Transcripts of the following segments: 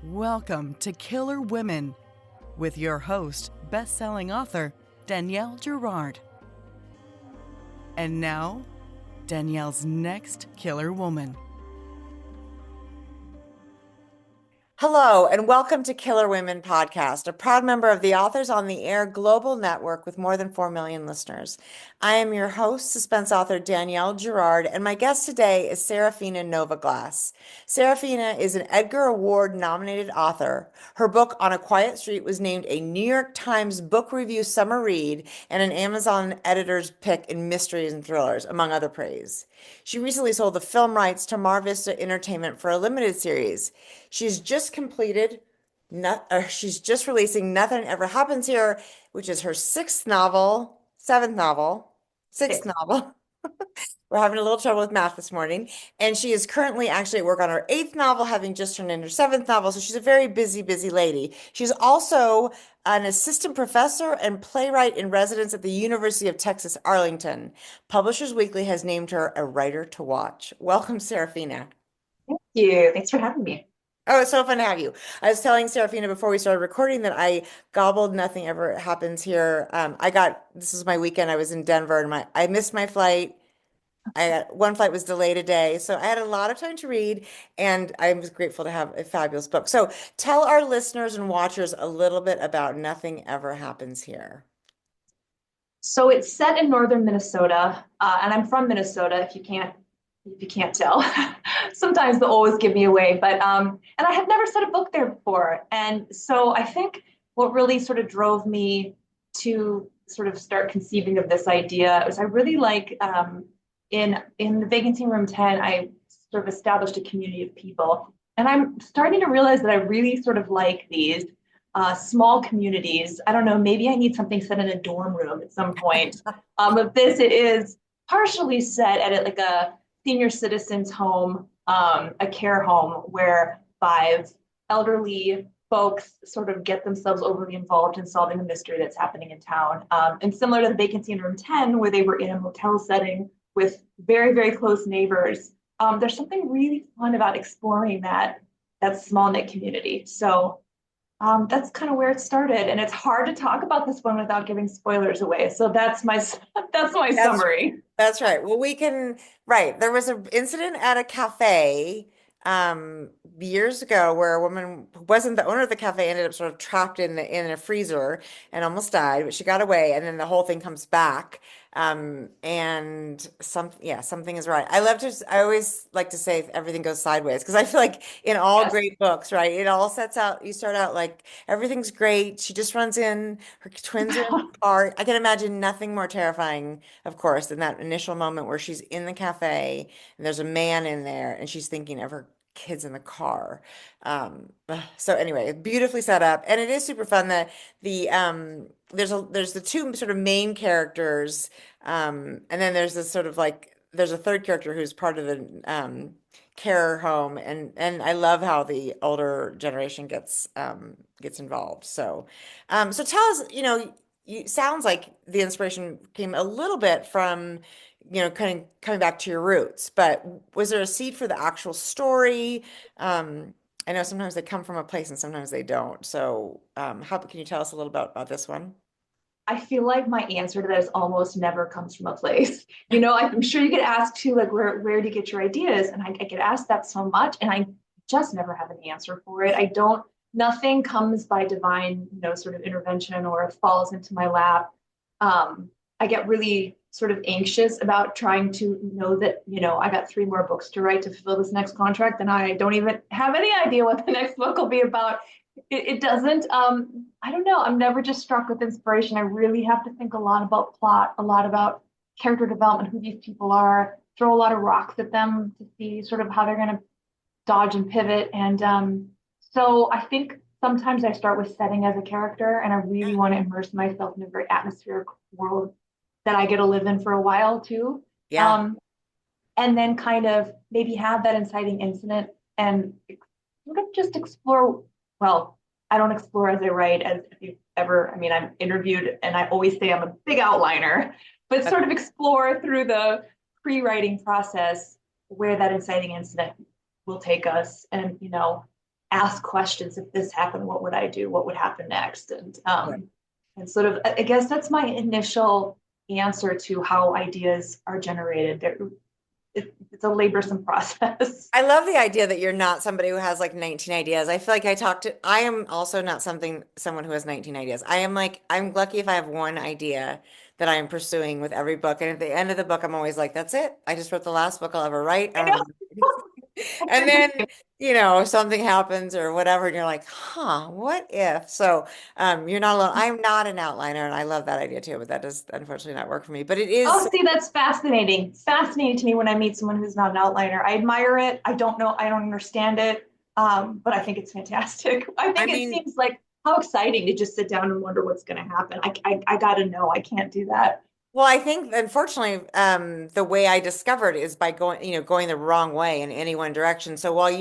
Welcome to Killer Women with your host, best-selling author Danielle Girard. And now, Danielle's next killer woman. Hello, and welcome to Killer Women Podcast, a proud member of the Authors on the Air global network with more than 4 million listeners. I am your host, suspense author Danielle Girard, and my guest today is Seraphina Novaglass. Seraphina is an Edgar Award nominated author. Her book, On a Quiet Street, was named a New York Times Book Review Summer Read and an Amazon editor's pick in mysteries and thrillers, among other praise. She recently sold the film rights to Mar Vista Entertainment for a limited series. She's just completed, she's just releasing Nothing Ever Happens Here, which is her sixth novel. We're having a little trouble with math this morning. And she is currently actually at work on her eighth novel, having just turned in her seventh novel. So she's a very busy, busy lady. She's also an assistant professor and playwright in residence at the University of Texas, Arlington. Publishers Weekly has named her a writer to watch. Welcome, Seraphina. Thank you. Thanks for having me. Oh, it's so fun to have you. I was telling Seraphina before we started recording that I gobbled Nothing Ever Happens Here. This is my weekend. I was in Denver and I missed my flight. One flight was delayed a day, so I had a lot of time to read, and I was grateful to have a fabulous book. So tell our listeners and watchers a little bit about Nothing Ever Happens Here. So it's set in northern Minnesota, and I'm from Minnesota. If you can't tell, sometimes they'll always give me away. But and I had never set a book there before, and so I think what really sort of drove me to sort of start conceiving of this idea was I really like in the Vacancy Room 10, I sort of established a community of people, and I'm starting to realize that I really sort of like these small communities. I don't know, maybe I need something set in a dorm room at some point. But this it is partially set at like a senior citizens home, a care home where 5 elderly folks sort of get themselves overly involved in solving a mystery that's happening in town. And similar to the Vacancy in Room 10, where they were in a motel setting with very, very close neighbors, there's something really fun about exploring that small knit community. So that's kind of where it started, and it's hard to talk about this one without giving spoilers away. So that's my summary. That's right. Well, right. There was an incident at a cafe years ago where a woman who wasn't the owner of the cafe ended up sort of trapped in a freezer and almost died, but she got away, and then the whole thing comes back. And something is right. I always like to say everything goes sideways because I feel like in all Yes. great books, right? It all you start out like everything's great. She just runs in, her twins are in the car. I can imagine nothing more terrifying, of course, than that initial moment where she's in the cafe and there's a man in there and she's thinking of her kids in the car. So anyway, beautifully set up, and it is super fun. There's the two sort of main characters, and then there's this sort of like there's a third character who's part of the care home, and I love how the older generation gets involved. So tell us, sounds like the inspiration came a little bit from kind of coming back to your roots, but was there a seed for the actual story? I know sometimes they come from a place and sometimes they don't. So, how can you tell us a little bit about this one? I feel like my answer to that is almost never comes from a place. I'm sure you get asked too, like where do you get your ideas? And I get asked that so much, and I just never have an answer for it. Nothing comes by divine, sort of intervention or falls into my lap. I get really sort of anxious about trying to know that, I got 3 more books to write to fulfill this next contract, and I don't even have any idea what the next book will be about. It doesn't, I don't know. I'm never just struck with inspiration. I really have to think a lot about plot, a lot about character development, who these people are, throw a lot of rocks at them to see sort of how they're going to dodge and pivot. And so I think sometimes I start with setting as a character, and I really want to immerse myself in a very atmospheric world that I get to live in for a while too. Yeah. And then kind of maybe have that inciting incident and sort of just explore. Well, I don't explore as I write, as if you've ever, I'm interviewed and I always say I'm a big outliner, but sort of explore through the pre-writing process where that inciting incident will take us. And, ask questions. If this happened, what would I do? What would happen next? Right. And sort of, I guess that's my initial answer to how ideas are generated. It's a laborsome process. I love the idea that you're not somebody who has like 19 ideas. I feel like I am also not someone who has 19 ideas. I'm lucky if I have one idea that I am pursuing with every book. And at the end of the book, I'm always like, that's it. I just wrote the last book I'll ever write. I I don't have know. And then, something happens or whatever, and you're like, huh, what if? So, you're not alone. I'm not an outliner, and I love that idea too, but that does unfortunately not work for me. But it is, Oh, see, that's fascinating. Fascinating to me when I meet someone who's not an outliner. I admire it. I don't know, I don't understand it, but I think it's fantastic. I I think it mean, seems like how exciting to just sit down and wonder what's going to happen. I got to know. I can't do that. well, I think unfortunately, the way I discovered is by going the wrong way in any one direction. So while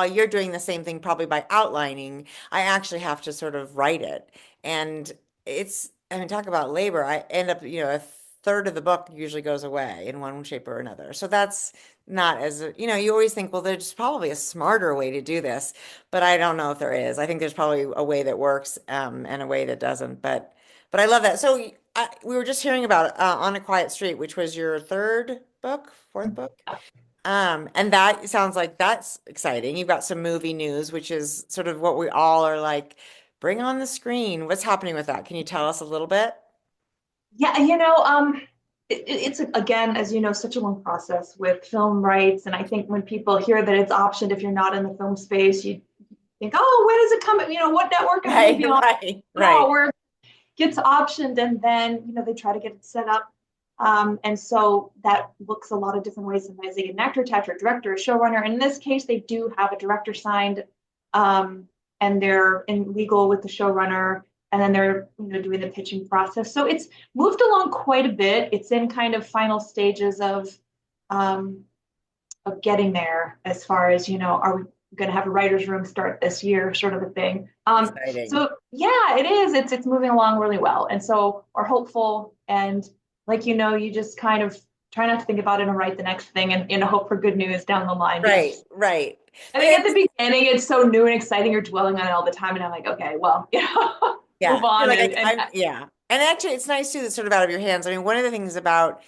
you're doing the same thing probably by outlining, I actually have to sort of write it. And I mean, talk about labor. I end up, a third of the book usually goes away in one shape or another. So that's not you always think, well, there's probably a smarter way to do this, but I don't know if there is. I think there's probably a way that works, and a way that doesn't. But I love that. So we were just hearing about On a Quiet Street, which was your third book, fourth book. And that sounds like that's exciting. You've got some movie news, which is sort of what we all are like, bring on the screen. What's happening with that? Can you tell us a little bit? Yeah, it's again, as you know, such a long process with film rights. And I think when people hear that it's optioned, if you're not in the film space, you think, oh, when is it coming? What network is it going to Right, be on? right, No, right. we're gets optioned and then they try to get it set up. And so that looks a lot of different ways. Sometimes they get an actor attached or a director, a showrunner. And in this case, they do have a director signed, um, and they're in legal with the showrunner, and then they're doing the pitching process. So it's moved along quite a bit. It's in kind of final stages um, of getting there as far as, are we going to have a writer's room start this year, sort of a thing. Exciting. So yeah, it is. It's moving along really well. And so we're hopeful. And like, you just kind of try not to think about it and write the next thing and hope for good news down the line Right, because right. I But think at it's, the beginning it's so new and exciting. You're dwelling on it all the time. And I'm like, okay, well, yeah, move you're on. like, And yeah. And actually, it's nice too, that's sort of out of your hands. I mean, one of the things about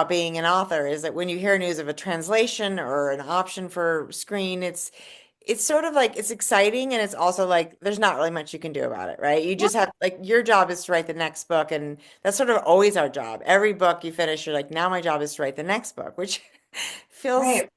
being an author is that when you hear news of a translation or an option for screen, it's sort of like it's exciting and it's also like there's not really much you can do about it, right? You just have like your job is to write the next book, and that's sort of always our job. Every book you finish, you're like, now my job is to write the next book, which feels, right,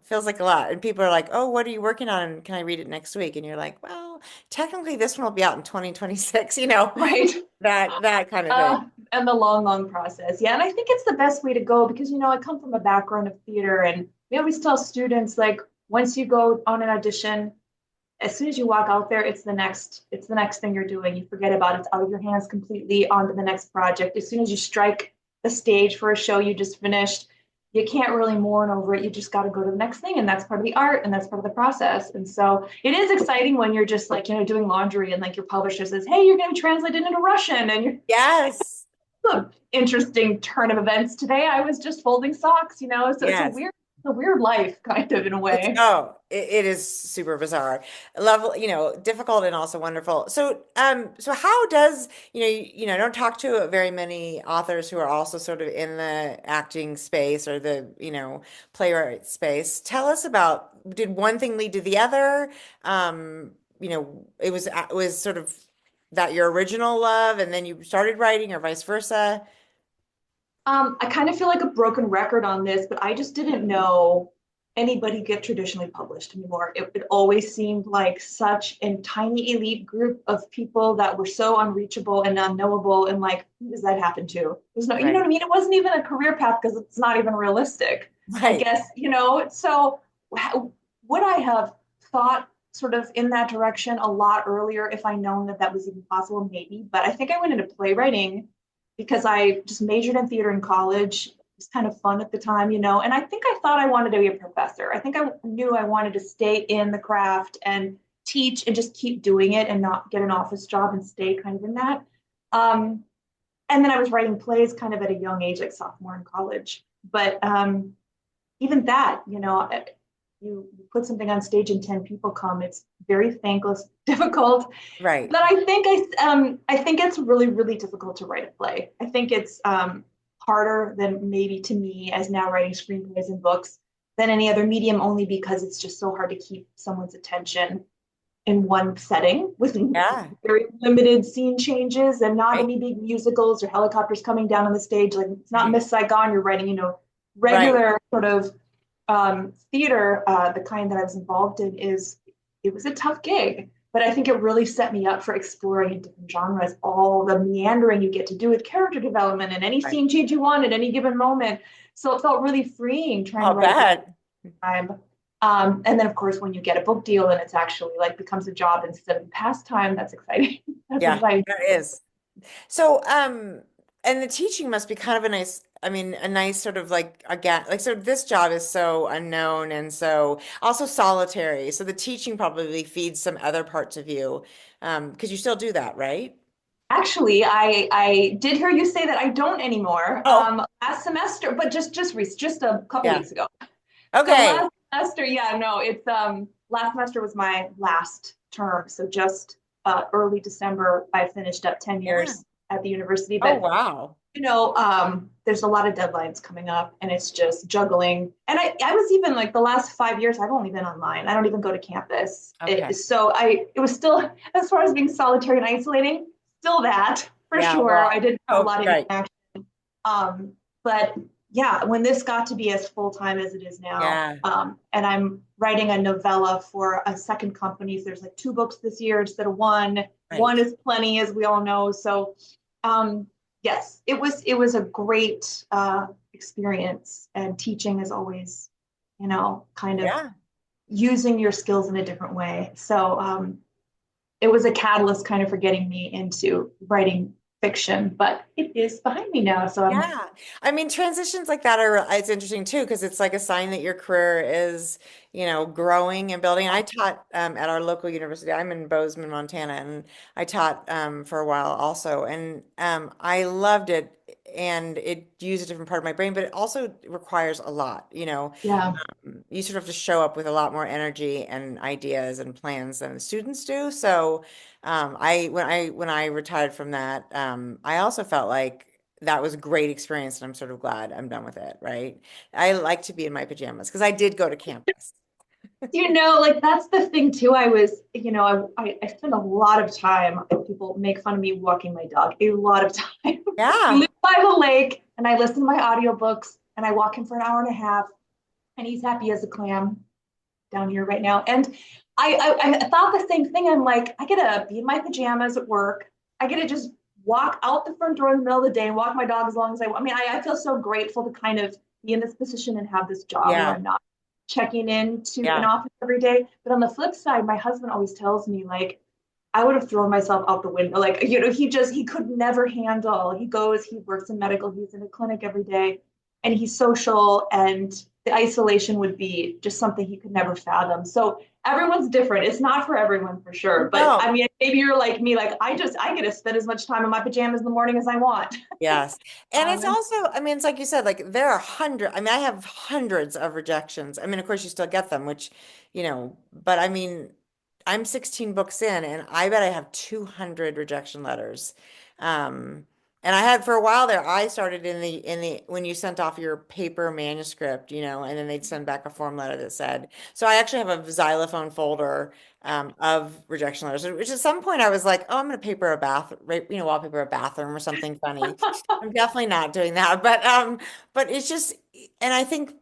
feels like a lot. And people are like, "Oh, what are you working on? And can I read it next week?" And you're like, "Well, technically this one will be out in 2026, right. that kind of thing." Uh, and the long, long process. Yeah. And I think it's the best way to go because, I come from a background of theater and we always tell students like once you go on an audition, as soon as you walk out there, it's the next thing you're doing. You forget about it. It's out of your hands completely on to the next project. As soon as you strike the stage for a show you just finished, you can't really mourn over it. You just got to go to the next thing. And that's part of the art and that's part of the process. And so it is exciting when you're just like, doing laundry and like your publisher says, hey, you're going to translate it into Russian. And you're Yes. an interesting turn of events today. I was just folding socks. So Yes. it's a weird life kind of in a way. It is super bizarre, level, difficult and also wonderful. So how does, don't talk to very many authors who are also sort of in the acting space or the, playwright space. Tell us about, did one thing lead to the other? It was sort of that your original love and then you started writing or vice versa. I kind of feel like a broken record on this, but I just didn't know anybody get traditionally published anymore. It always seemed like such a tiny elite group of people that were so unreachable and unknowable. And like, who does that happen to? There's no, you know what Right. I mean? It wasn't even a career path because it's not even realistic, I Right. guess, So would I have thought sort of in that direction a lot earlier if I known that that was even possible? Maybe. But I think I went into playwriting because I just majored in theater in college. It was kind of fun at the time. And I think I thought I wanted to be a professor. I think I knew I wanted to stay in the craft and teach and just keep doing it and not get an office job and stay kind of in that. Um, and then I was writing plays kind of at a young age, like sophomore in college. But even that, you put something on stage and 10 people come, it's very thankless, difficult. Right. But I think it's really, really difficult to write a play. I think it's harder than maybe to me as now writing screenplays and books than any other medium, only because it's just so hard to keep someone's attention in one setting with Yeah. very limited scene changes and not Right. any big musicals or helicopters coming down on the stage. Like it's not Right. Miss Saigon. You're writing, Right. regular sort of theater. The kind that I was involved in it was a tough gig, but I think it really set me up for exploring in different genres, all the meandering you get to do with character development and any Right. scene change you want at any given moment. So it felt really freeing trying to I'll write a book bet. at the time. And then of course, when you get a book deal and it's actually like becomes a job instead of a pastime, that's exciting. That's Yeah, exciting. that is. So, and the teaching must be kind of a nice, I mean, a nice sort of like, again, like, so this job is so unknown and so also solitary. So the teaching probably feeds some other parts of you, because you still do that, right? Actually, I did hear you say that I don't anymore. Oh, Last semester, but just a couple yeah. weeks ago. So Okay. last semester, yeah, no, it's last semester was my last term. So just early December, I finished up 10 Yeah. years at the university. Oh, But wow. there's a lot of deadlines coming up and it's just juggling. And I was even like the last 5 years, I've only been online. I don't even go to campus. Okay. It was still, as far as being solitary and isolating, still that for Yeah, sure. I well, didn't have a oh, lot of right. interaction. But yeah, when this got to be as full time as it is now, Yeah, and I'm writing a novella for a second company. So there's like two books this year instead of one. One right. is plenty, as we all know. So um, yes, it was a great experience, and teaching is always, kind of Yeah. using your skills in a different way. So it was a catalyst kind of for getting me into writing fiction, but it is behind me now. So I'm Yeah. I mean, transitions like that are, it's interesting too, because it's like a sign that your career is, growing and building. I taught at our local university. I'm in Bozeman, Montana, and I taught for a while also. And I loved it. And it used a different part of my brain, but it also requires a lot. yeah, You sort of have to show up with a lot more energy and ideas and plans than the students do. So, when I retired from that, I also felt like that was a great experience, and I'm sort of glad I'm done with it, right? I like to be in my pajamas because I did go to campus. like that's the thing too. I spend a lot of time. People make fun of me walking my dog. A lot of time. We Yeah. live by the lake, and I listen to my audiobooks, and I walk him for an hour and a half, and he's happy as a clam down here right now. And I thought the same thing. I'm like, I get to be in my pajamas at work. I get to just walk out the front door in the middle of the day and walk my dog as long as I want. I mean, I feel so grateful to kind of be in this position and have this job where Yeah. I'm not checking into an Yeah. office every day. But on the flip side, my husband always tells me, like, I would have thrown myself out the window. Like, he could never handle. He works in medical, he's in a clinic every day, and he's social, and the isolation would be just something he could never fathom. So everyone's different. It's not for everyone for sure. But I No. mean, maybe you're like me, like I get to spend as much time in my pajamas in the morning as I want. Yes. And it's And also, I mean, it's like you said, like there are I mean, I have hundreds of rejections. I mean, of course you still get them, but I mean, I'm 16 books in and I bet I have 200 rejection letters. Um, and I had for a while there, I started when you sent off your paper manuscript, and then they'd send back a form letter that said, so I actually have a xylophone folder of rejection letters, which at some point I was like, oh, I'm going to wallpaper a bathroom or something funny. I'm definitely not doing that, but it's just, and I think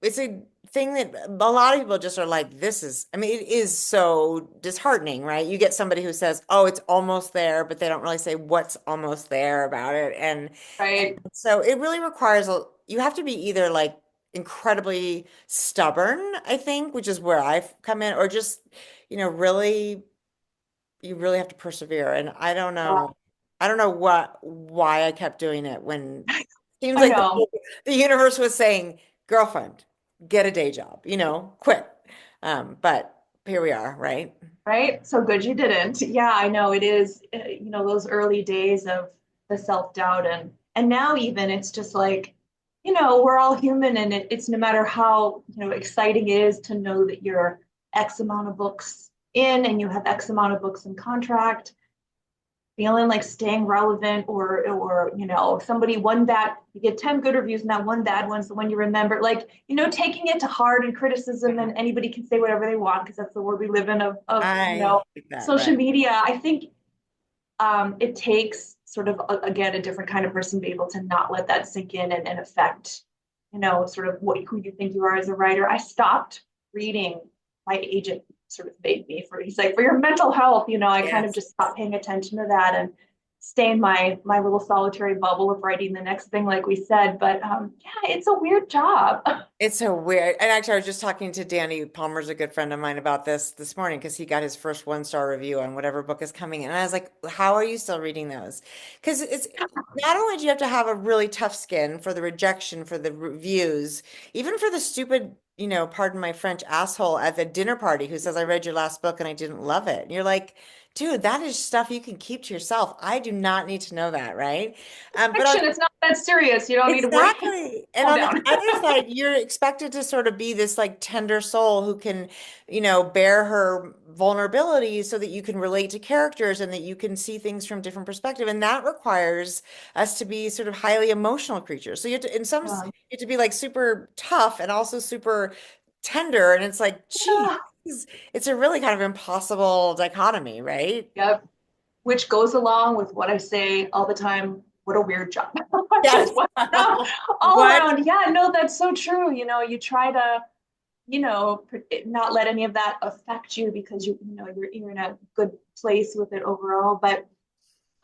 it's a thing that a lot of people just are like, I mean, it is so disheartening, right? You get somebody who says, oh, it's almost there, but they don't really say what's almost there about it. And right. so it really requires you have to be either like incredibly stubborn, I think, which is where I've come in, or just, really you really have to persevere. And I don't know why I kept doing it when it seems I like know. the universe was saying, girlfriend, get a day job, quit. But here we are, right? Right? So good you didn't. Yeah, I know it is, those early days of the self-doubt, and now even it's just like we're all human, and it's no matter how, exciting it is to know that you're X amount of books in and you have X amount of books in contract, feeling like staying relevant, or somebody, one bad, you get 10 good reviews and that one bad one's the one you remember, like, taking it to heart and criticism, and anybody can say whatever they want because that's the world we live in of I like that, social right? media. I think it takes sort of again a different kind of person to be able to not let that sink in and affect, sort of who you think you are as a writer. I stopped reading. My agent sort of made me, he's like, for your mental health, I kind of Yes. just stopped paying attention to that and stay in my little solitary bubble of writing the next thing, like we said. But yeah, it's a weird job. It's so weird. And actually, I was just talking to Danny Palmer's a good friend of mine about this morning because he got his first one-star review on whatever book is coming. And I was like, how are you still reading those? Because it's not only do you have to have a really tough skin for the rejection, for the reviews, even for the stupid, pardon my French, asshole at the dinner party who says, I read your last book and I didn't love it. And you're like, dude, that is stuff you can keep to yourself. I do not need to know that, right? But on Fiction, it's not that serious. You don't need to worry. exactly. And Calm on the down. other side, you're expected to sort of be this like tender soul who can, bear her vulnerabilities so that you can relate to characters and that you can see things from different perspective. And that requires us to be sort of highly emotional creatures. So you have to, you have to be like super tough and also super tender. And it's like, geez, Yeah. it's a really kind of impossible dichotomy, right? Yep. Which goes along with what I say all the time. What a weird job. Yes. Just around, all What? around. Yeah, no, that's so true. You try to, not let any of that affect you because you're in a good place with it overall. But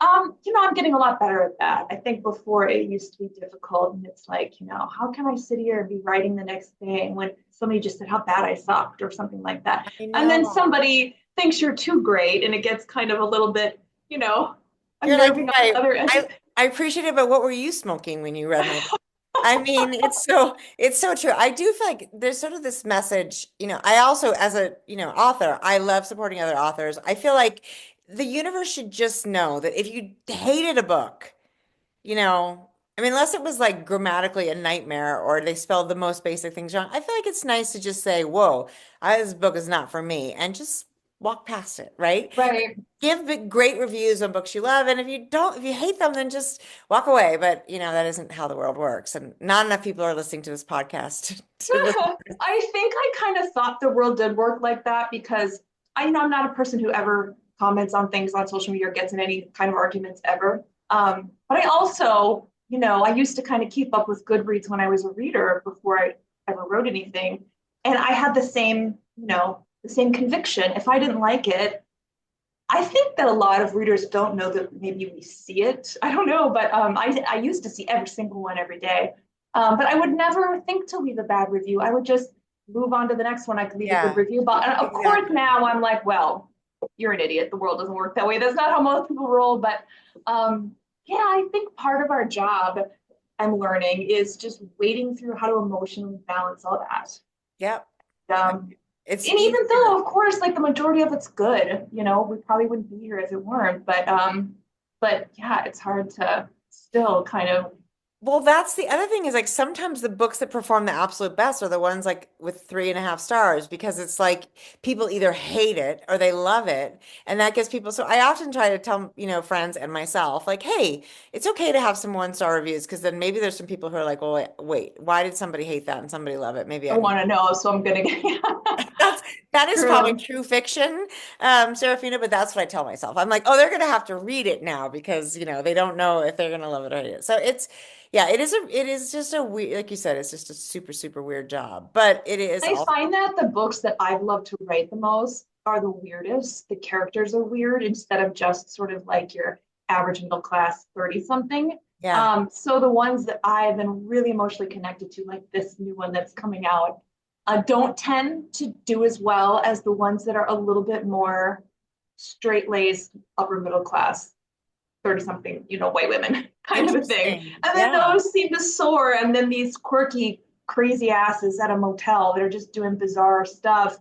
I'm getting a lot better at that. I think before it used to be difficult, and it's like, how can I sit here and be writing the next thing when somebody just said how bad I sucked or something like that, I and then know. somebody thinks you're too great, and it gets kind of a little bit, you know, You're like, unnerving on right. the other end. I appreciate it, but what were you smoking when you read my book? I mean, it's so true. I do feel like there's sort of this message, I also as a, author, I love supporting other authors. I feel like the universe should just know that if you hated a book, I mean, unless it was like grammatically a nightmare or they spelled the most basic things wrong, I feel like it's nice to just say, whoa, this book is not for me, and just walk past it, right? Right. Give great reviews on books you love, and if you hate them, then just walk away. But that isn't how the world works, and not enough people are listening to this podcast to listen. I think I kind of thought the world did work like that because I'm not a person who ever comments on things on social media or gets in any kind of arguments ever. But I also, I used to kind of keep up with Goodreads when I was a reader before I ever wrote anything. And I had the same conviction. If I didn't like it, I think that a lot of readers don't know that maybe we see it. I don't know, but I used to see every single one every day. But I would never think to leave a bad review. I would just move on to the next one I could leave a good Yeah, review about. And of course, exactly. now I'm like, well, you're an idiot. The world doesn't work that way. That's not how most people roll. But yeah, I think part of our job, I'm learning, is just wading through how to emotionally balance all that. Yep. Um, It's and even easier. though, of course, like the majority of it's good, we probably wouldn't be here if it weren't. But yeah, it's hard to still kind of. Well, that's the other thing is like sometimes the books that perform the absolute best are the ones like with 3.5 stars because it's like people either hate it or they love it. And that gives people. So I often try to tell, friends and myself, like, hey, it's okay to have some one-star reviews because then maybe there's some people who are like, well, wait, why did somebody hate that and somebody love it? Maybe I I need. want to know, so I'm gonna get. That's that is probably True. true fiction, Seraphina, but that's what I tell myself. I'm like, oh, they're gonna have to read it now because they don't know if they're gonna love it or hate it. So yeah, it is just a weird, like you said, it's just a super, super weird job. But it is I also, find that the books that I've loved to write the most are the weirdest. The characters are weird instead of just sort of like your average middle class 30 something. yeah, So the ones that I've been really emotionally connected to, like this new one that's coming out, don't tend to do as well as the ones that are a little bit more straight-laced, upper middle class, 30 something, white women kind of a thing. interesting. And then Yeah. those seem to soar. And then these quirky, crazy asses at a motel that are just doing bizarre stuff.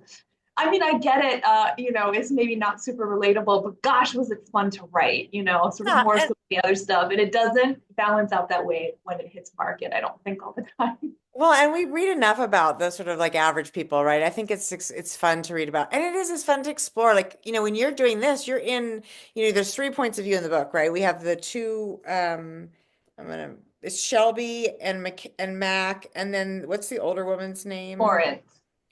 I mean, I get it, it's maybe not super relatable, but gosh, was it fun to write, sort of Yeah, more so and than the other stuff. And it doesn't balance out that way when it hits market, I don't think all the time. well, and we read enough about the sort of like average people, right? I think it's fun to read about, and it's fun to explore. Like, when you're doing this, you're in, there's 3 points of view in the book, right? We have the two, it's Shelby and Mac, and then what's the older woman's name? Lawrence.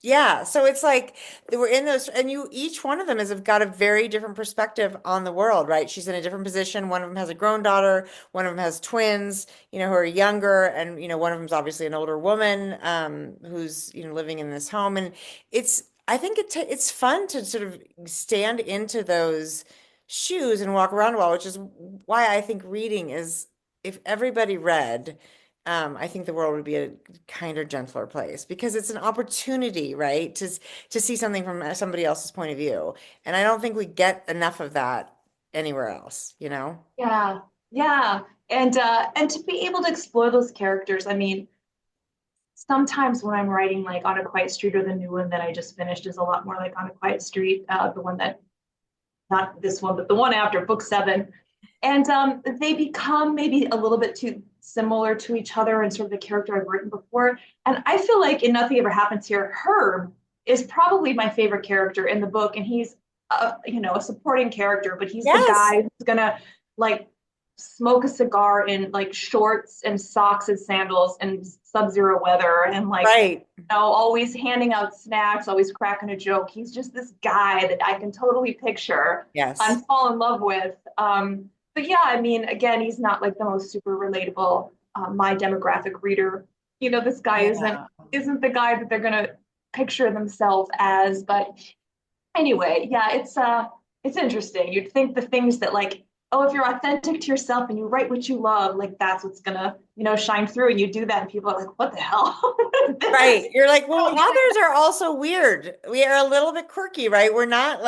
Yeah, so it's like they were in those, and each one of them has got a very different perspective on the world, right? She's in a different position. One of them has a grown daughter, one of them has twins, who are younger, and one of them's obviously an older woman, who's living in this home, and I think it's fun to sort of stand into those shoes and walk around a while, which is why I think reading is, if everybody read. I think the world would be a kinder, gentler place because it's an opportunity, right? To see something from somebody else's point of view. And I don't think we get enough of that anywhere else, you know? Yeah, yeah. And to be able to explore those characters, I mean, sometimes when I'm writing like On a Quiet Street or the new one that I just finished is a lot more like On a Quiet Street, the one that not this one, but the one after book 7. And they become maybe a little bit too similar to each other and sort of the character I've written before. And I feel like in Nothing Ever Happens Here, Herb is probably my favorite character in the book. And he's, a supporting character, but he's the Yes. guy who's going to like smoke a cigar in like shorts and socks and sandals and sub-zero weather and like Right. always handing out snacks, always cracking a joke. He's just this guy that I can totally picture Yes. and fall in love with. But yeah, I mean, again, he's not like the most super relatable, my demographic reader. This guy isn't Yeah. isn't the guy that they're gonna picture themselves as. But anyway, yeah, it's interesting. You'd think the things that like, oh, if you're authentic to yourself and you write what you love, like that's what's gonna, shine through. And you do that, and people are like, what the hell? Right. You're like, well, authors are also weird. We are a little bit quirky, right? We're not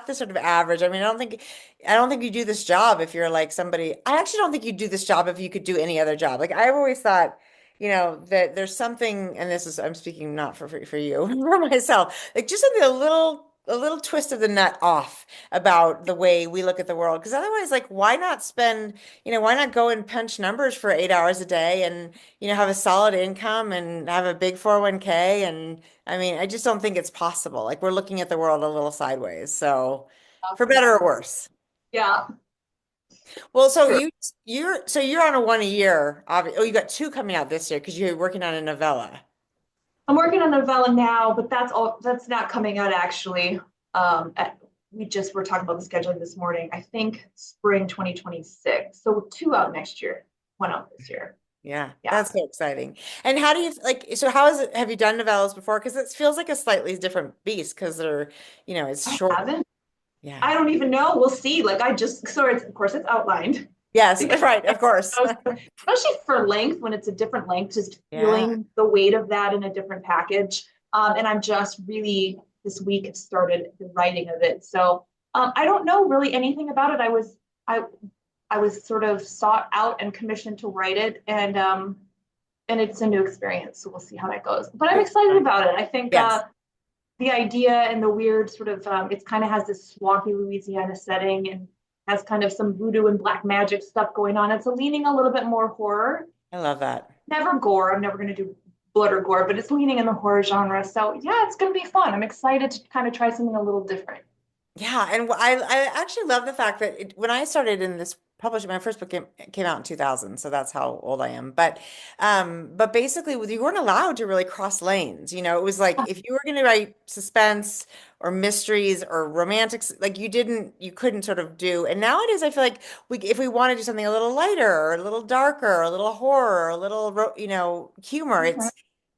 the sort of average. I mean, I don't think you do this job if you're like somebody. I actually don't think you do this job if you could do any other job. Like I've always thought, that there's something, and this is, I'm speaking not for you, for myself, like just something a little twist of the nut off about the way we look at the world. Because otherwise, like, why not spend, why not go and punch numbers for 8 hours a day and have a solid income and have a big 401k. And I mean, I just don't think it's possible. Like we're looking at the world a little sideways. So for For better or sure. worse. Yeah, Well, so true. you're on a one a year. Oh, you got two coming out this year because you're working on a novella. I'm working on a novella now, but that's not coming out actually. Um, we just were talking about the scheduling this morning. I think spring 2026. So 2 out next year, 1 out this year. Yeah, Yeah. that's so exciting. And how do you like, so how is it, have you done novellas before? Because it feels like a slightly different beast because they're, it's I short. haven't. Yeah. I don't even know. We'll see. Like I just so it's of course it's outlined Yes, because right, of course. especially for length when it's a different length, just Yeah. feeling the weight of that in a different package. And I'm just really this week have started the writing of it. So I don't know really anything about it. I was sort of sought out and commissioned to write it, and it's a new experience. So we'll see how that goes. But I'm excited about it. I think Yes. the idea and the weird sort of it kind of has this swampy Louisiana setting and has kind of some voodoo and black magic stuff going on. It's leaning a little bit more horror. I love that. Never gore. I'm never going to do blood or gore, but it's leaning in the horror genre. So yeah, it's going to be fun. I'm excited to kind of try something a little different. Yeah, and I actually love the fact that when I started in this publishing, my first book came out in 2000, so that's how old I am. But basically, you weren't allowed to really cross lanes. It was like if you were going to write suspense or mysteries or romantics, like you couldn't sort of do. And nowadays, I feel like if we want to do something a little lighter or a little darker or a little horror or a little, humor, Mhm.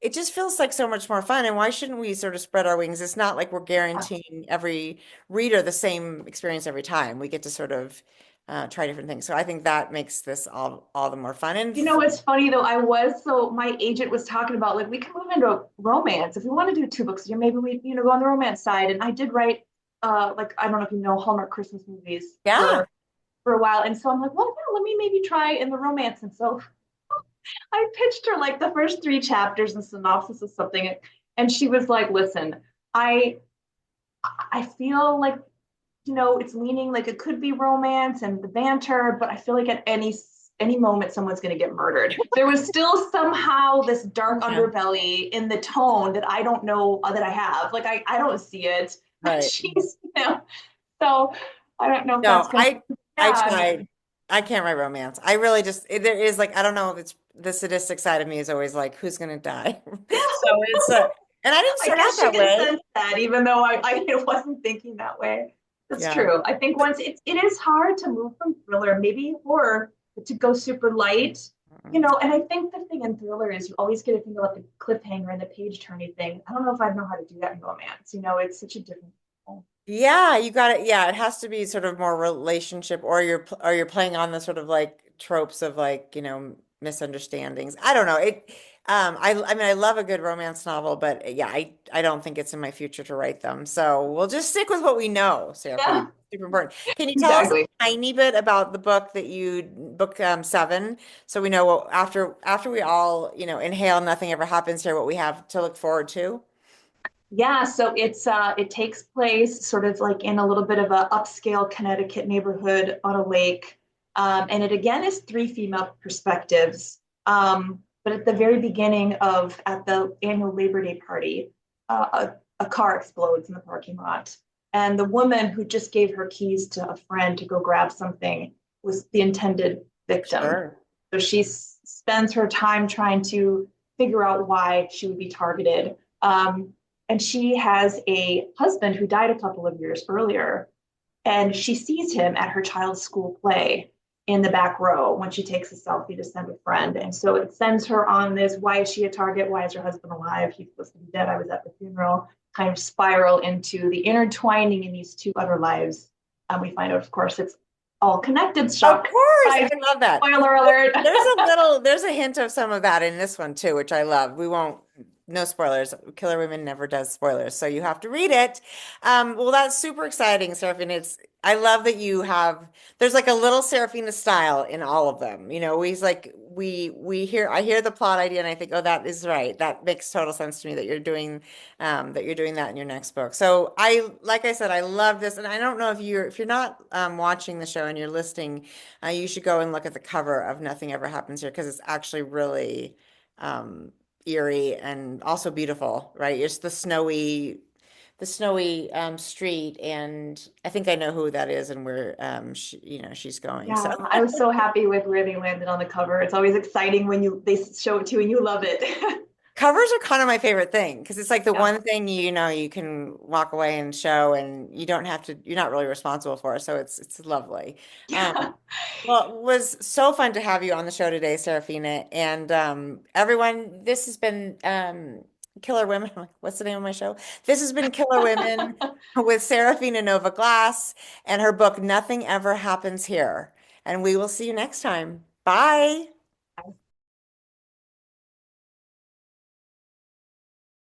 it just feels like so much more fun. And why shouldn't we sort of spread our wings? It's not like we're guaranteeing every reader the same experience every time. We get to sort of try different things. So I think that makes this all the more fun. And What's funny though, so my agent was talking about like we can move into romance if we want to do 2 books. Maybe we go on the romance side. And I did write like I don't know if you know Hallmark Christmas movies yeah, for a while, and so I'm like, well, yeah, let me maybe try in the romance. And so I pitched her like the first 3 chapters and synopsis of something, and she was like, listen, I I feel like, it's leaning like it could be romance and the banter, but I feel like at any moment someone's going to get murdered. There was still somehow this dark Yeah. underbelly in the tone that I don't know that I have. Like I don't see it. Right. She's, so I don't know if that's No, going to, I yeah. tried. I can't write romance. I really just there is like I don't know if it's the sadistic side of me is always like who's gonna die. So it's and I didn't I start out guess you that can way. sense that, even though I wasn't thinking that way. That's Yeah. true. I think once it is hard to move from thriller, maybe horror, to go super light, and I think the thing in thriller is you always get a thing about the cliffhanger and the page turning thing. I don't know if I know how to do that in romance. It's such a different. Yeah, you got it. Yeah, it has to be sort of more relationship, or you're playing on the sort of like tropes of like, misunderstandings. I don't know. I mean I love a good romance novel, but yeah, I don't think it's in my future to write them. So we'll just stick with what we know, Seraphina. Yeah, Super important. Can you tell us exactly. a tiny bit about the book book 7, so we know what after we all, inhale, nothing ever happens here, what we have to look forward to? Yeah, so it takes place sort of like in a little bit of a upscale Connecticut neighborhood on a lake. And it again is three female perspectives. But at the very beginning at the annual Labor Day party, a car explodes in the parking lot. And the woman who just gave her keys to a friend to go grab something was the intended victim. Sure. So she spends her time trying to figure out why she would be targeted. And she has a husband who died a couple of years earlier, and she sees him at her child's school play in the back row when she takes a selfie to send a friend. And so it sends her on this, why is she a target? Why is her husband alive? He's supposed to be dead. I was at the funeral, kind of spiral into the intertwining in these two other lives. We find out, of course, it's all connected. Of Shock. course, I love that. Spoiler alert. There's a hint of some of that in this one too, which I love. We won't, no spoilers. Killer Women never does spoilers, so you have to read it. Well, that's super exciting, Seraphina. I love that there's like a little Seraphina style in all of them. I hear the plot idea and I think, oh, that is right. That makes total sense to me that you're doing that in your next book. So like I said, I love this, and I don't know if you're not watching the show and you're listening, you should go and look at the cover of Nothing Ever Happens Here because it's actually really eerie and also beautiful, right? It's the snowy street, and I think I know who that is and where she's going. So Yeah, I was so happy with where they landed on the cover. It's always exciting when they show it to you and you love it. covers are kind of my favorite thing because it's like the Yeah. one thing you can walk away and show, and you don't have to. You're not really responsible for, so it's lovely. Um, Yeah. Well, it was so fun to have you on the show today, Seraphina. And everyone, this has been Killer Women. I'm like, what's the name of my show? This has been Killer Women with Seraphina Nova Glass and her book, Nothing Ever Happens Here. And we will see you next time. Bye.